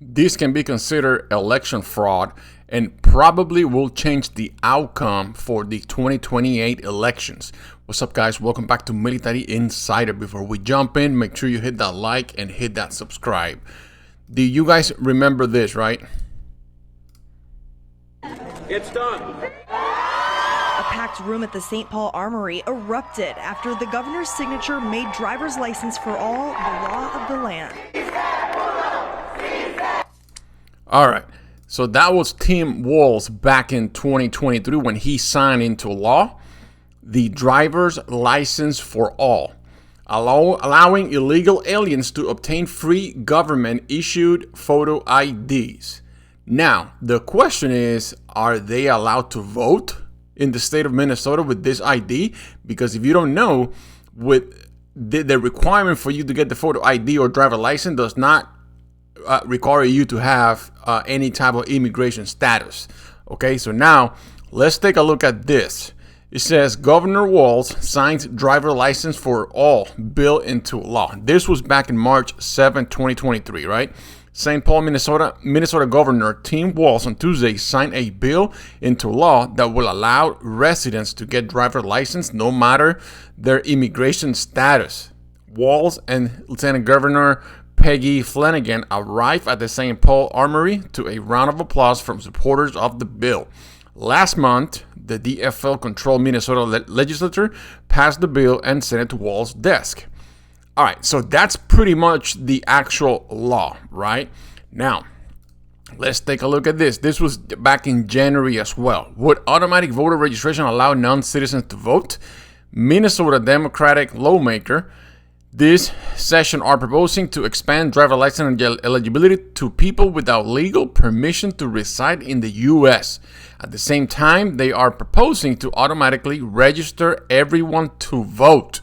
This can be considered election fraud and probably will change the outcome for the 2028 elections. What's up, guys? Welcome back to Military Insider. Before we jump in, make sure you hit that like and hit that subscribe. Do you guys remember this, right? It's done. A packed room at the St. Paul Armory erupted after the governor's signature made driver's license for all the law of the land. All right. So that was Tim Walz back in 2023 when he signed into law the driver's license for all, allowing illegal aliens to obtain free government-issued photo IDs. Now, the question is, are they allowed to vote in the state of Minnesota with this ID? Because if you don't know, with the requirement for you to get the photo ID or driver license does not require you to have any type of immigration status. Okay, so now let's take a look at this. It says Governor Walz signs driver license for all bill into law. This was back in March 7, 2023, right? St. Paul, Minnesota Governor Tim Walz on Tuesday signed a bill into law that will allow residents to get driver license no matter their immigration status. Walz and Lieutenant Governor Peggy Flanagan arrived at the St. Paul Armory to a round of applause from supporters of the bill. Last month, the DFL-controlled Minnesota legislature passed the bill and sent it to Walz's desk. All right, so that's pretty much the actual law, right? Now, let's take a look at this. This was back in January as well. Would automatic voter registration allow non-citizens to vote? Minnesota Democratic lawmaker this session are proposing to expand driver license eligibility to people without legal permission to reside in the U.S. At the same time, they are proposing to automatically register everyone to vote.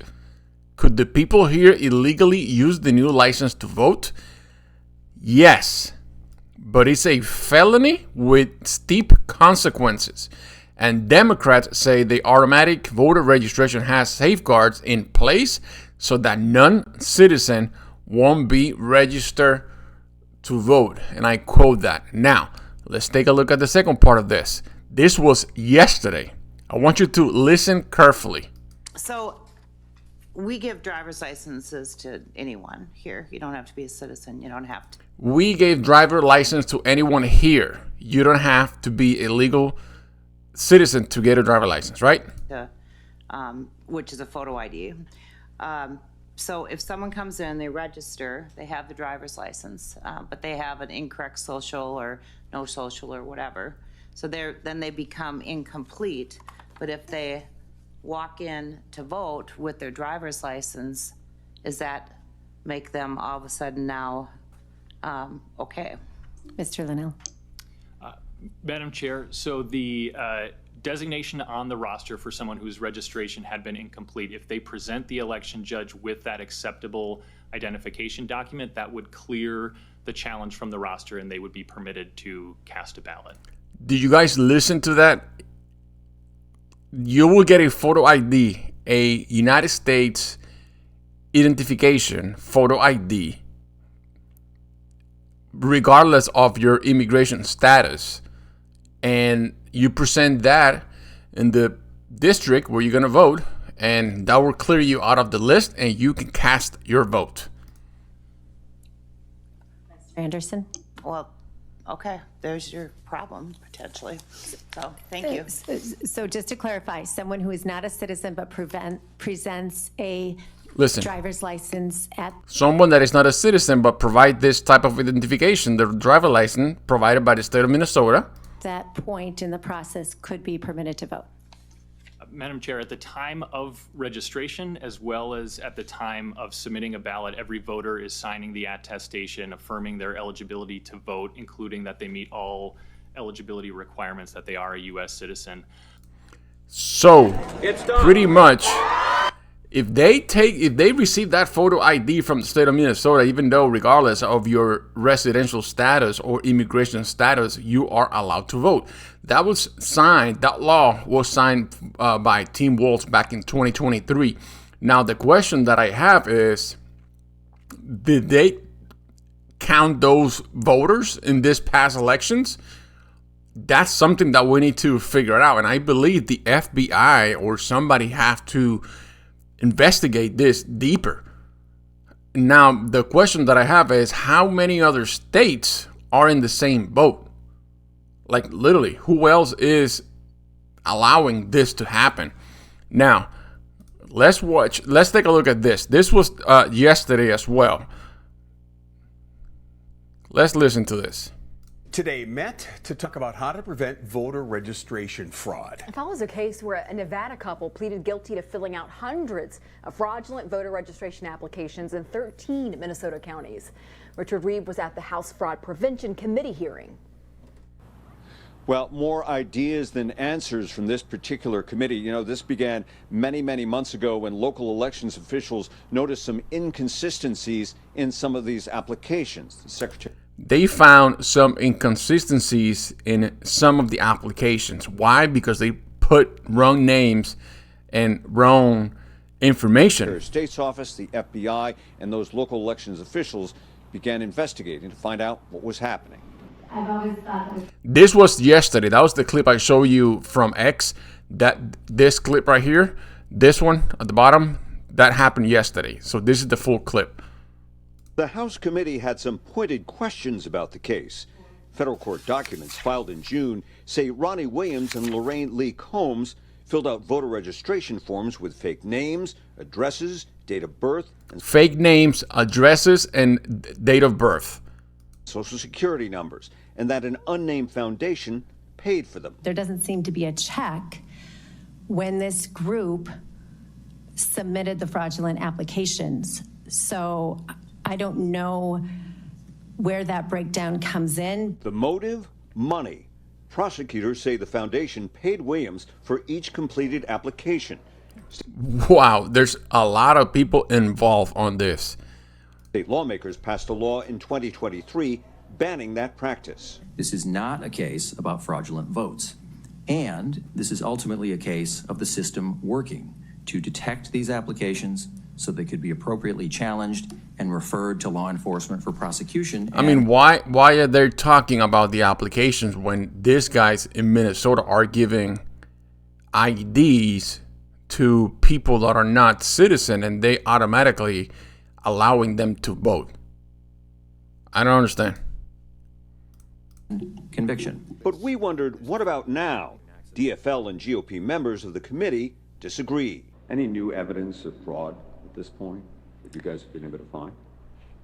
Could the people here illegally use the new license to vote? Yes, but it's a felony with steep consequences. And Democrats say the automatic voter registration has safeguards in place so that non-citizen won't be registered to vote. And I quote that. Now, let's take a look at the second part of this. This was yesterday. I want you to listen carefully. So we give driver's licenses to anyone here. You don't have to be a citizen. You don't have to. We gave driver license to anyone here. You don't have to be a legal citizen to get a driver license, right? Which is a photo ID. So if someone comes in, they register, they have the driver's license, but they have an incorrect social or no social or whatever. So then they become incomplete. But if they walk in to vote with their driver's license, does that make them all of a sudden now okay? Mr. Linnell. Madam Chair, so the designation on the roster for someone whose registration had been incomplete, if they present the election judge with that acceptable identification document, that would clear the challenge from the roster and they would be permitted to cast a ballot. Did you guys listen to that? You will get a photo ID, a United States identification photo ID, regardless of your immigration status. And you present that in the district where you're going to vote, and that will clear you out of the list and you can cast your vote. Mr. Anderson. Well, okay, there's your problem potentially. So thank you. So just to clarify, someone who is not a citizen but presents a driver's license at someone that is not a citizen but provide this type of identification, the driver license provided by the state of Minnesota, that point in the process could be permitted to vote. Madam Chair, at the time of registration, as well as at the time of submitting a ballot, every voter is signing the attestation affirming their eligibility to vote, including that they meet all eligibility requirements, that they are a U.S. citizen. So, pretty much, if they receive that photo ID from the state of Minnesota, even though regardless of your residential status or immigration status, you are allowed to vote. That law was signed by Tim Walz back in 2023. Now, the question that I have is, count those voters in this past elections? That's something that we need to figure out. And I believe the FBI or somebody have to investigate this deeper. Now, the question that I have is, how many other states are in the same boat? Like, literally, who else is allowing this to happen? Now, let's take a look at this. This was yesterday as well. Let's listen to this. Today met to talk about how to prevent voter registration fraud. It follows a case where a Nevada couple pleaded guilty to filling out hundreds of fraudulent voter registration applications in 13 Minnesota counties. Richard Reeve was at the House Fraud Prevention Committee hearing. Well, more ideas than answers from this particular committee. You know, this began many, many months ago when local elections officials noticed some inconsistencies in some of these applications. The secretary. They found some inconsistencies in some of the applications. Why? Because they put wrong names and wrong information. The State's office, the FBI, and those local elections officials began investigating to find out what was happening. This was yesterday. That was the clip I showed you from X. This clip right here, this one at the bottom, that happened yesterday. So this is the full clip. The House committee had some pointed questions about the case. Federal court documents filed in June say Ronnie Williams and Lorraine Lee Combs filled out voter registration forms with fake names, addresses, date of birth, and fake names, addresses, and date of birth, social security numbers, and that an unnamed foundation paid for them. There doesn't seem to be a check when this group submitted the fraudulent applications. So I don't know where that breakdown comes in. The motive? Money. Prosecutors say the foundation paid Williams for each completed application. Wow, there's a lot of people involved on this. State lawmakers passed a law in 2023 banning that practice. This is not a case about fraudulent votes. And this is ultimately a case of the system working to detect these applications so they could be appropriately challenged and referred to law enforcement for prosecution. I mean, why are they talking about the applications when these guys in Minnesota are giving IDs to people that are not citizen and they automatically allowing them to vote? I don't understand. Conviction. But we wondered, what about now? DFL and GOP members of the committee disagree. Any new evidence of fraud at this point that you guys have been able to find?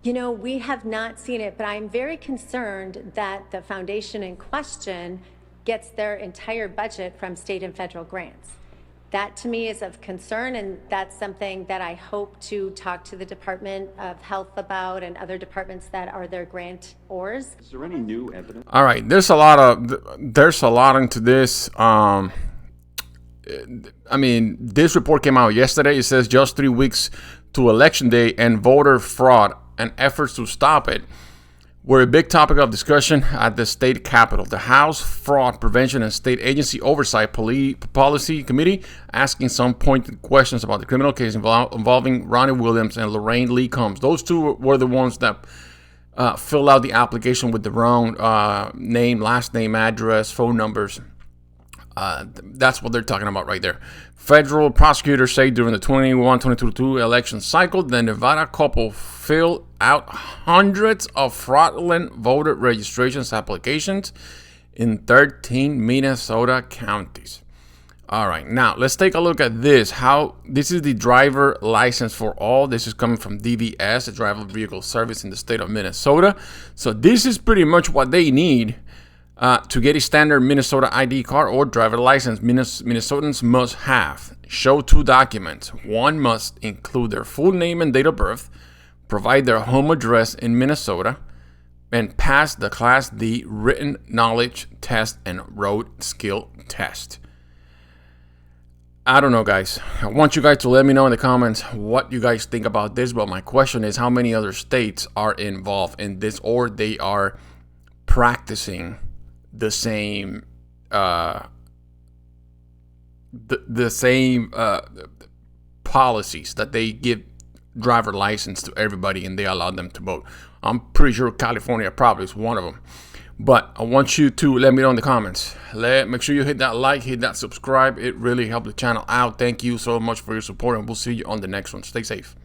You know, we have not seen it, but I'm very concerned that the foundation in question gets their entire budget from state and federal grants. That to me is of concern, and that's something that I hope to talk to the Department of Health about and other departments that are their grantors. Is there any new evidence? All right, there's a lot into this. I mean, this report came out yesterday. It says just 3 weeks to election day and voter fraud and efforts to stop it were a big topic of discussion at the state capitol. The House Fraud Prevention and State Agency Oversight Policy Committee asking some pointed questions about the criminal case involving Ronnie Williams and Lorraine Lee Combs. Those two were the ones that filled out the application with the wrong name, last name, address, phone numbers. That's what they're talking about right there. Federal prosecutors say during the 21-22 election cycle, the Nevada couple filled out hundreds of fraudulent voter registrations applications in 13 Minnesota counties. All right, now let's take a look at this. This is the driver license for all. This is coming from DVS, the driver vehicle service in the state of Minnesota. So this is pretty much what they need to get a standard Minnesota ID card or driver license. Minnesotans must have show 2 documents. One must include their full name and date of birth, provide their home address in Minnesota, and pass the Class D written knowledge test and road skill test. I don't know, guys. I want you guys to let me know in the comments what you guys think about this, but my question is how many other states are involved in this, or they are practicing the same the same policies that they give driver license to everybody and they allow them to vote. I'm pretty sure California probably is one of them. But I want you to let me know in the comments. Make sure you hit that like, hit that subscribe. It really helps the channel out. Thank you so much for your support, and we'll see you on the next one. Stay safe.